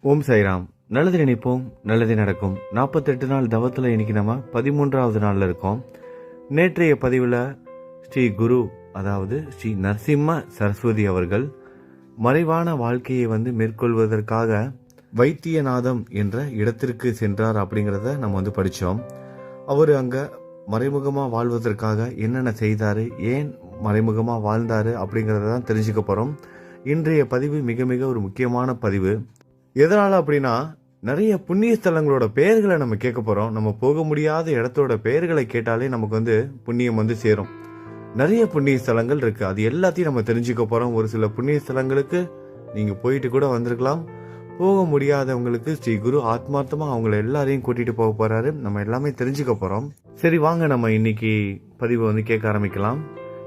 ஓம் சாய்ராம். நல்லது நினைப்போம், நல்லது நடக்கும். 48 நாள் தவத்தில் இன்னைக்கு நம்ம 13வது நாளில் இருக்கோம். நேற்றைய பதிவில் ஸ்ரீ குரு, அதாவது ஸ்ரீ நரசிம்ம சரஸ்வதி அவர்கள் மறைவான வாழ்க்கையை மேற்கொள்வதற்காக வைத்தியநாதம் என்ற இடத்திற்கு சென்றார் அப்படிங்கிறத நம்ம படித்தோம். அவர் அங்கே மறைமுகமாக வாழ்வதற்காக என்னென்ன செய்தார், ஏன் மறைமுகமாக வாழ்ந்தார் அப்படிங்கிறத தான் தெரிஞ்சுக்க போகிறோம். இன்றைய பதிவு மிக மிக ஒரு முக்கியமான பதிவு. எதனால் அப்படின்னா, நிறைய புண்ணிய ஸ்தலங்களோட பெயர்களை நம்ம கேட்க போகிறோம். நம்ம போக முடியாத இடத்தோட பெயர்களை கேட்டாலே நமக்கு புண்ணியம் சேரும். நிறைய புண்ணிய ஸ்தலங்கள் இருக்குது. அது எல்லாத்தையும் நம்ம தெரிஞ்சுக்க போகிறோம். ஒரு சில புண்ணிய ஸ்தலங்களுக்கு நீங்கள் போயிட்டு கூட வந்திருக்கலாம். போக முடியாதவங்களுக்கு ஸ்ரீ குரு ஆத்மார்த்தமாக அவங்கள எல்லாரையும் கூட்டிகிட்டு போக போகிறாரு. நம்ம எல்லாமே தெரிஞ்சுக்க போகிறோம். சரி, வாங்க நம்ம இன்னைக்கு பதிவை கேட்க ஆரம்பிக்கலாம்.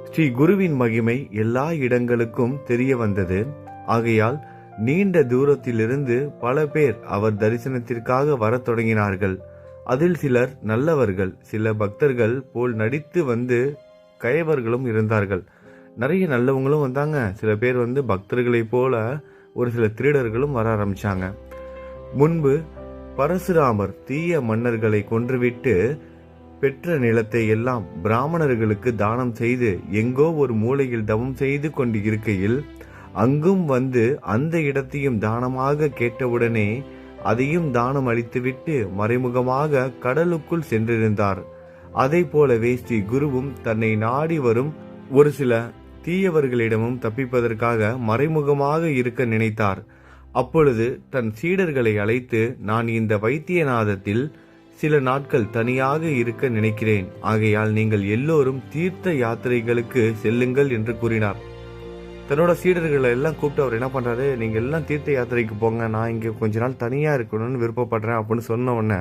ஸ்ரீ குருவின் மகிமை எல்லா இடங்களுக்கும் தெரிய வந்தது. ஆகையால் நீண்ட தூரத்திலிருந்து பல பேர் அவர் தரிசனத்திற்காக வரத் தொடங்கினார்கள். அதில் சிலர் நல்லவர்கள், சில பக்தர்கள் போல் நடித்து கயவர்களும் இருந்தார்கள். நிறைய நல்லவங்களும் வந்தாங்க. சில பேர் பக்தர்களைப் போல ஒரு சில திருடர்களும் வர ஆரம்பிச்சாங்க. முன்பு பரசுராமர் தீய மன்னர்களை கொன்றுவிட்டு பெற்ற நிலத்தை எல்லாம் பிராமணர்களுக்கு தானம் செய்து எங்கோ ஒரு மூலையில் தவம் செய்து கொண்டு இருக்கையில் அங்கும் அந்த இடத்தையும் தானமாக கேட்டவுடனே அதையும் தானம் அளித்துவிட்டு மறைமுகமாக கடலுக்குள் சென்றிருந்தார். அதை போலவே ஸ்ரீ குருவும் தன்னை நாடி வரும் ஒரு சில தீயவர்களிடமும் தப்பிப்பதற்காக மறைமுகமாக இருக்க நினைத்தார். அப்பொழுது தன் சீடர்களை அழைத்து, நான் இந்த வைத்தியநாதத்தில் சில நாட்கள் தனியாக இருக்க நினைக்கிறேன். ஆகையால் நீங்கள் எல்லோரும் தீர்த்த யாத்திரைகளுக்கு செல்லுங்கள் என்று கூறினார். தன்னோட சீடர்களை எல்லாம் கூப்பிட்டு அவர் என்ன பண்றாரு, நீங்க எல்லாம் தீர்த்த யாத்திரைக்கு போங்க, நான் இங்க கொஞ்ச நாள் தனியா இருக்கணும்னு விருப்பப்படுறேன் அப்படின்னு சொன்ன உடனே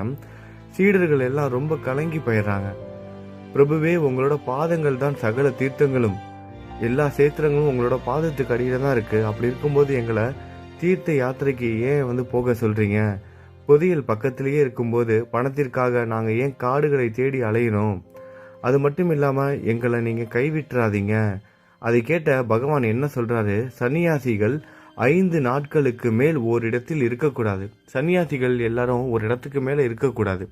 சீடர்கள் எல்லாம் ரொம்ப கலங்கி போயிடுறாங்க. பிரபுவே, உங்களோட பாதங்கள் தான் சகல தீர்த்தங்களும், எல்லா சேத்திரங்களும் உங்களோட பாதத்துக்கு அடியில தான் இருக்கு. அப்படி இருக்கும்போது எங்களை தீர்த்த யாத்திரைக்கு ஏன் போக சொல்றீங்க? பொதியல் பக்கத்திலேயே இருக்கும்போது பணத்திற்காக நாங்க ஏன் காடுகளை தேடி அலையணும்? அது மட்டும் இல்லாம எங்களை நீங்க கைவிட்டுறாதீங்க. அதை கேட்ட பகவான் என்ன சொல்றாரு, சன்னியாசிகள் 5 நாட்களுக்கு மேல் ஓரிடத்தில் இருக்கக்கூடாது. சன்னியாசிகள் எல்லாரும் ஒரு இடத்துக்கு மேல இருக்கக்கூடாது.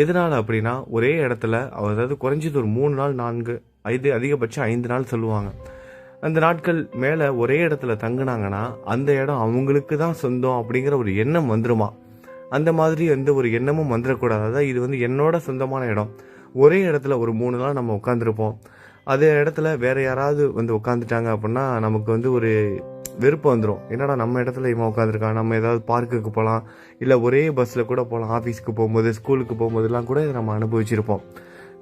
எதனால அப்படின்னா, ஒரே இடத்துல, அதாவது குறைஞ்சது ஒரு 3 நாள் 4 5 அதிகபட்சம் 5 நாள் சொல்லுவாங்க. அந்த நாட்கள் மேல ஒரே இடத்துல தங்குனாங்கன்னா அந்த இடம் அவங்களுக்கு தான் சொந்தம் அப்படிங்கிற ஒரு எண்ணம் வந்துருமா. அந்த மாதிரி எந்த ஒரு எண்ணமும் வந்துடக்கூடாது. அதாவது இது என்னோட சொந்தமான இடம். ஒரே இடத்துல ஒரு 3 நாள் நம்ம உட்காந்துருப்போம். அதே இடத்துல வேற யாராவது உட்காந்துட்டாங்க அப்படின்னா நமக்கு ஒரு வெறுப்பு வந்துடும். என்னடா நம்ம இடத்துல இவன் உட்காந்துருக்கான், நம்ம ஏதாவது பார்க்குக்கு போகலாம், இல்லை ஒரே பஸ்ஸில் கூட போகலாம். ஆஃபீஸ்க்கு போகும்போது, ஸ்கூலுக்கு போகும்போதெல்லாம் கூட இதை நம்ம அனுபவிச்சிருப்போம்.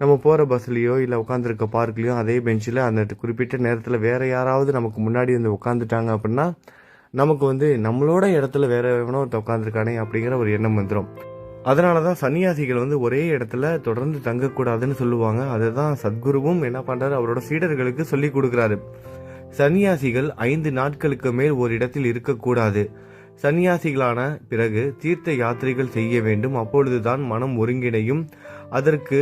நம்ம போகிற பஸ்லேயோ இல்லை உட்காந்துருக்க பார்க்லேயோ அதே பெஞ்சில் அந்த குறிப்பிட்ட நேரத்தில் வேற யாராவது நமக்கு முன்னாடி உட்காந்துட்டாங்க அப்படின்னா நமக்கு நம்மளோட இடத்துல வேற எவனோ உட்காந்துருக்கானே அப்படிங்கிற ஒரு எண்ணம் வந்துடும். அதனாலதான் சன்னியாசிகள் ஒரே இடத்துல தொடர்ந்து தங்கக்கூடாதுன்னு சொல்லுவாங்க. அதுதான் சத்குருவும் என்ன பண்றாரு, அவரோட சீடர்களுக்கு சொல்லி கொடுக்கிறாரு. சன்னியாசிகள் 5 நாட்களுக்கு மேல் ஒரு இடத்தில் இருக்கக்கூடாது. சன்னியாசிகளான பிறகு தீர்த்த யாத்திரைகள் செய்ய வேண்டும். அப்பொழுதுதான் மனம் ஒருங்கிணையும். அதற்கு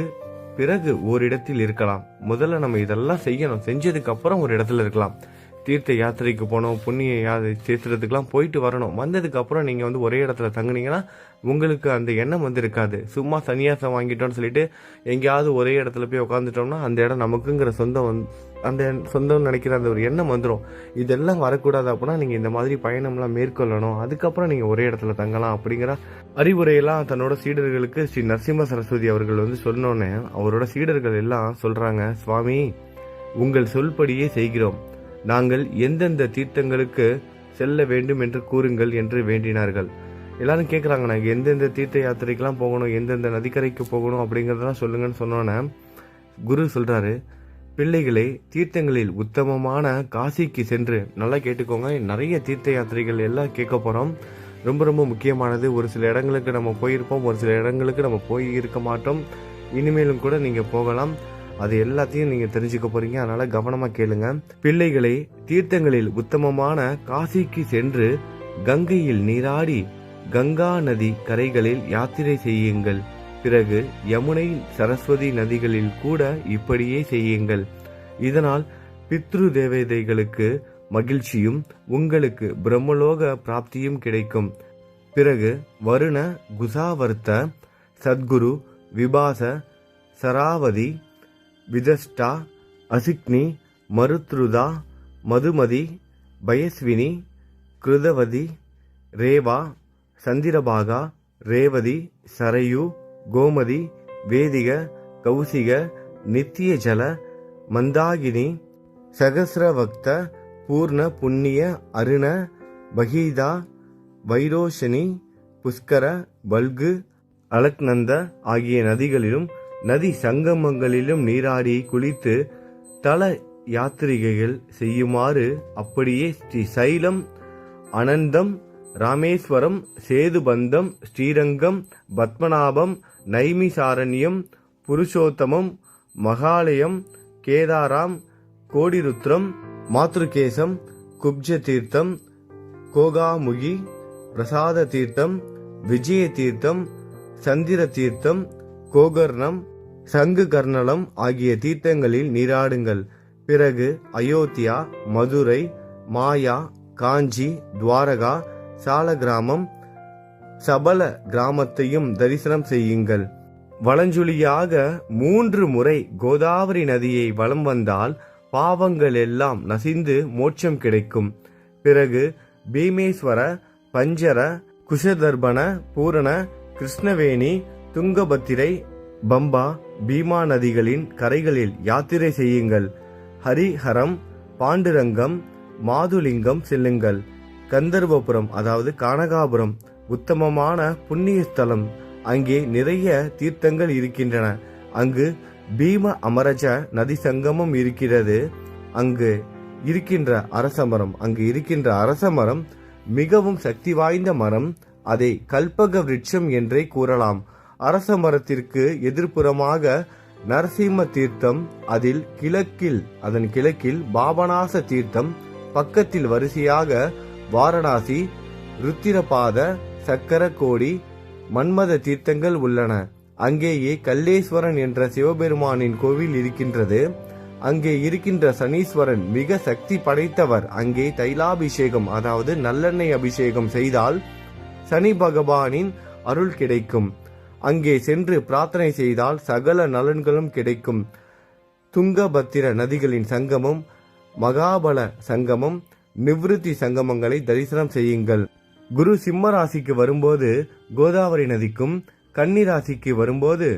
பிறகு ஓரிடத்தில் இருக்கலாம். முதல்ல நம்ம இதெல்லாம் செய்யணும். செஞ்சதுக்கு அப்புறம் ஒரு இடத்துல இருக்கலாம். தீர்த்த யாத்திரைக்கு போனோம், புண்ணிய சேத்திரத்துக்குலாம் போயிட்டு வரணும். வந்ததுக்கு அப்புறம் நீங்க ஒரே இடத்துல தங்குனீங்கன்னா உங்களுக்கு அந்த எண்ணம் இருக்காது. சும்மா சன்னியாசம் வாங்கிட்டோம்னு சொல்லிட்டு எங்கேயாவது ஒரே இடத்துல போய் உட்காந்துட்டோம்னா அந்த இடம் நமக்குங்கிற சொந்தம் அந்த சொந்தம் நினைக்கிற அந்த ஒரு எண்ணம் வந்துடும். இதெல்லாம் வரக்கூடாது. அப்படின்னா நீங்க இந்த மாதிரி பயணம்லாம் மேற்கொள்ளணும். அதுக்கப்புறம் நீங்க ஒரே இடத்துல தங்கலாம் அப்படிங்கிற அறிவுரையெல்லாம் தன்னோட சீடர்களுக்கு ஸ்ரீ நரசிம்ம சரஸ்வதி அவர்கள் சொன்னோன்னே அவரோட சீடர்கள் எல்லாம் சொல்றாங்க, சுவாமி, உங்கள் சொல்படியே செய்கிறோம். நாங்கள் எந்தெந்த தீர்த்தங்களுக்கு செல்ல வேண்டும் என்று கூறுங்கள் என்று வேண்டினார்கள். எல்லாரும் கேட்குறாங்க, நாங்கள் எந்தெந்த தீர்த்த யாத்திரைக்கெல்லாம் போகணும், எந்தெந்த நதிக்கரைக்கு போகணும் அப்படிங்கிறதெல்லாம் சொல்லுங்கன்னு சொன்னோன்னே குரு சொல்றாரு, பிள்ளைகளே, தீர்த்தங்களில் உத்தமமான காசிக்கு சென்று, நல்லா கேட்டுக்கோங்க, நிறைய தீர்த்த யாத்திரைகள் எல்லாம் கேட்க போகிறோம். ரொம்ப ரொம்ப முக்கியமானது. ஒரு சில இடங்களுக்கு நம்ம போயிருப்போம், ஒரு சில இடங்களுக்கு நம்ம போய் இருக்க மாட்டோம். இனிமேலும் கூட நீங்கள் போகலாம். அது எல்லாத்தையும் நீங்க தெரிஞ்சுக்க போறீங்க. அதனால கவனமா கேளுங்க. பிள்ளைகளே, தீர்த்தங்களில் உத்தமமான காசிக்கு சென்று கங்கையில் நீராடி கங்கா நதி கரைகளில் யாத்திரை செய்யுங்கள். பிறகு யமுனை, சரஸ்வதி நதிகளில் கூட இப்படியே செய்யுங்கள். இதனால் பித்ரு தேவதைகளுக்கு மகிழ்ச்சியும் உங்களுக்கு பிரம்மலோக பிராப்தியும் கிடைக்கும். பிறகு வருண குசாவர்த்த சத்குரு விபாச சராவதி விதஷ்டா அசிக்னி மருத்ருதா மதுமதி பயஸ்வினி கிருதவதி ரேவா சந்திரபாகா ரேவதி சரையு கோமதி வேதிக கௌசிக நித்தியஜல மந்தாகினி சகசிரவக்த பூர்ண புண்ணிய அருண பகீதா வைரோஷனி புஷ்கர பல்கு அலக்நந்த ஆகிய நதிகளிலும் நதி சங்கமங்களிலும் நீராடி குளித்து தல யாத்திரிகைகள் செய்யுமாறு அப்படியே ஸ்ரீ சைலம் அனந்தம் ராமேஸ்வரம் சேதுபந்தம் ஸ்ரீரங்கம் பத்மநாபம் நைமிசாரண்யம் புருஷோத்தமம் மகாலயம் கேதாராம் கோடிருத்ரம் மாத்ருகேசம் குப்ஜ தீர்த்தம் கோகாமுகி பிரசாத தீர்த்தம் விஜய தீர்த்தம் சந்திர தீர்த்தம் கோகர்ணம் சங்கு கர்ணலம் ஆகிய தீர்த்தங்களில் நீராடுங்கள். பிறகு அயோத்தியா மதுரை மாயா காஞ்சி துவாரகா சாலகிராமம் சபல கிராமத்தையும் தரிசனம் செய்யுங்கள். வலஞ்சுழியாக 3 முறை கோதாவரி நதியை வலம் வந்தால் பாவங்கள் எல்லாம் நசிந்து மோட்சம் கிடைக்கும். பிறகு பீமேஸ்வர பஞ்சர குஷதர்பண பூரண கிருஷ்ணவேணி துங்கபத்திரை பம்பா பீமா நதிகளின் கரைகளில் யாத்திரை செய்யுங்கள். ஹரிஹரம் பாண்டுரங்கம் மாதுலிங்கம் செல்லுங்கள். கந்தர்வபுரம் அதாவது கானகாபுரம் உத்தமமான புண்ணிய ஸ்தலம். அங்கே நிறைய தீர்த்தங்கள் இருக்கின்றன. அங்கு பீம அமரஜ நதி சங்கமம் இருக்கிறது. அங்கு இருக்கின்ற அரசமரம் மிகவும் சக்தி வாய்ந்த மரம். அதை கல்பக விருட்சம் என்றே கூறலாம். அரச மரத்திற்கு எதிர்ப்புறமாக நரசிம்ம தீர்த்தம், அதன் கிழக்கில் பாபநாச தீர்த்தம், பக்கத்தில் வரிசையாக வாரணாசி ருத்திரபாத சக்கரகோடி மன்மத தீர்த்தங்கள் உள்ளன. அங்கேயே கல்லேஸ்வரன் என்ற சிவபெருமானின் கோவில் இருக்கின்றது. அங்கே இருக்கின்ற சனீஸ்வரன் மிக சக்தி படைத்தவர். அங்கே தைலாபிஷேகம் அதாவது நல்லெண்ணெய் அபிஷேகம் செய்தால் சனி பகவானின் அருள் கிடைக்கும். அங்கே சென்று பிரார்த்தனை செய்தால் சகல நலன்களும் கிடைக்கும். துங்கபத்திர நதிகளின் சங்கமம், மகாபல சங்கமம், நிவ்ருத்தி சங்கமங்களை தரிசனம் செய்யுங்கள். குரு சிம்ம ராசிக்கு வரும்போது கோதாவரி நதிக்கும், கன்னி ராசிக்கு வரும்போது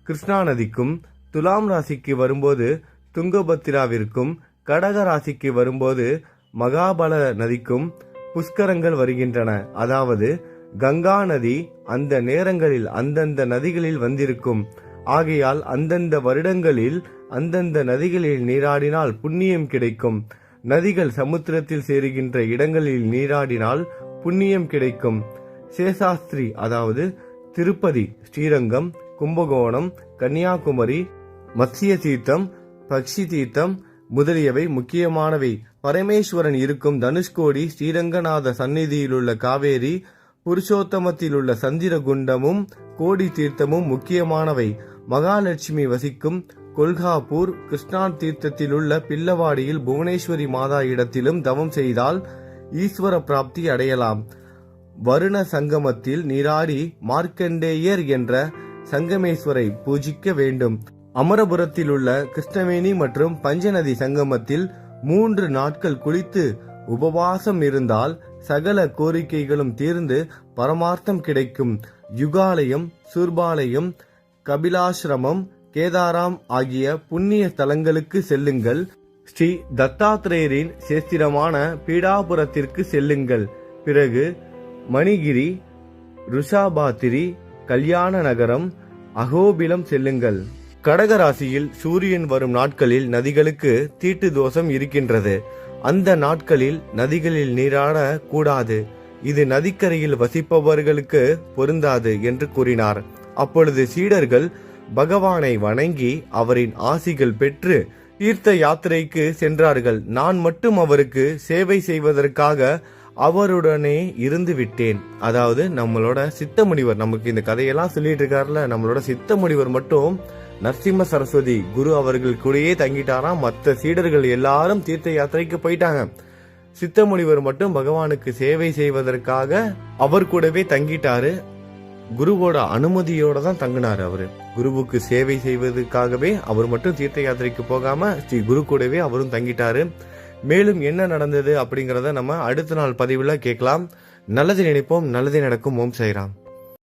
கிருஷ்ணா நதிக்கும், துலாம் ராசிக்கு வரும்போது துங்கபத்திராவிற்கும், கடக ராசிக்கு வரும்போது மகாபல நதிக்கும் புஷ்கரங்கள் வருகின்றன. அதாவது கங்கா நதி அந்த நேரங்களில் அந்தந்த நதிகளில் வந்திருக்கும். ஆகையால் அந்தந்த வருடங்களில் அந்தந்த நதிகளில் நீராடினால் புண்ணியம் கிடைக்கும். நதிகள் சமுத்திரத்தில் சேருகின்ற இடங்களில் நீராடினால் புண்ணியம் கிடைக்கும். சேஷாஸ்திரி அதாவது திருப்பதி, ஸ்ரீரங்கம், கும்பகோணம், கன்னியாகுமரி, மத்ய தீர்த்தம், பக்ஷி தீர்த்தம் முதலியவை முக்கியமானவை. பரமேஸ்வரன் இருக்கும் தனுஷ்கோடி, ஸ்ரீரங்கநாத சந்நிதியிலுள்ள காவேரி, புருஷோத்தமத்தில் உள்ள சந்திரகுண்டமும் கோடி தீர்த்தமும் முக்கியமானவை. மகாலட்சுமி வசிக்கும் கொல்காப்பூர், கிருஷ்ணா தீர்த்தத்தில் உள்ள பில்லவாடியில் புவனேஸ்வரி மாதா இடத்திலும் தவம் செய்தால் ஈஸ்வர பிராப்தி அடையலாம். வருண சங்கமத்தில் நீராடி மார்க்கண்டேயர் என்ற சங்கமேஸ்வரை பூஜிக்க வேண்டும். அமரபுரத்தில் உள்ள கிருஷ்ணவேணி மற்றும் பஞ்சநதி சங்கமத்தில் 3 நாட்கள் குளித்து உபவாசம் இருந்தால் சகல கோரிக்கைகளும் தீர்ந்து பரமார்த்தம் கிடைக்கும். யுகாலயம், சூர்பாலயம், கபிலாசிரமம், கேதாராம் ஆகிய புண்ணிய ஸ்தலங்களுக்கு செல்லுங்கள். ஸ்ரீ தத்தாத்ரேயரின் சேஸ்திரமான பீடாபுரத்திற்கு செல்லுங்கள். பிறகு மணிகிரி, ருஷாபாத்திரி, கல்யாண நகரம், அகோபிலம் செல்லுங்கள். கடகராசியில் சூரியன் வரும் நாட்களில் நதிகளுக்கு தீட்டு தோஷம் இருக்கின்றது. அந்த நாட்களில் நதிகளில் நீராட கூடாது. இது நதிக்கரையில் வசிப்பவர்களுக்கு பொருந்தாது என்று கூறினார். அப்பொழுது சீடர்கள் பகவானை வணங்கி அவரின் ஆசிகள் பெற்று தீர்த்த யாத்திரைக்கு சென்றார்கள். நான் மட்டும் அவருக்கு சேவை செய்வதற்காக அவருடனே இருந்து விட்டேன். அதாவது நம்மளோட சித்த முனிவர், நமக்கு இந்த கதையெல்லாம் சொல்லிட்டு இருக்காருல, நம்மளோட சித்த முனிவர் மட்டும் நரசிம்ம சரஸ்வதி குரு அவர்கள் கூடயே தங்கிட்டாராம். மற்ற சீடர்கள் எல்லாரும் தீர்த்த யாத்திரைக்கு போயிட்டாங்க. சித்த முனிவர் மட்டும் பகவானுக்கு சேவை செய்வதற்காக அவர் கூடவே தங்கிட்டாரு. குருவோட அனுமதியோட தான் தங்கினாரு. அவரு குருவுக்கு சேவை செய்வதற்காகவே அவர் மட்டும் தீர்த்த யாத்திரைக்கு போகாம ஸ்ரீ குரு கூடவே அவரும் தங்கிட்டாரு. மேலும் என்ன நடந்தது அப்படிங்கறத நம்ம அடுத்த நாள் பதிவுல கேட்கலாம். நல்லது நினைப்போம், நல்லதே நடக்கும். ஓம் சாய்ராம்.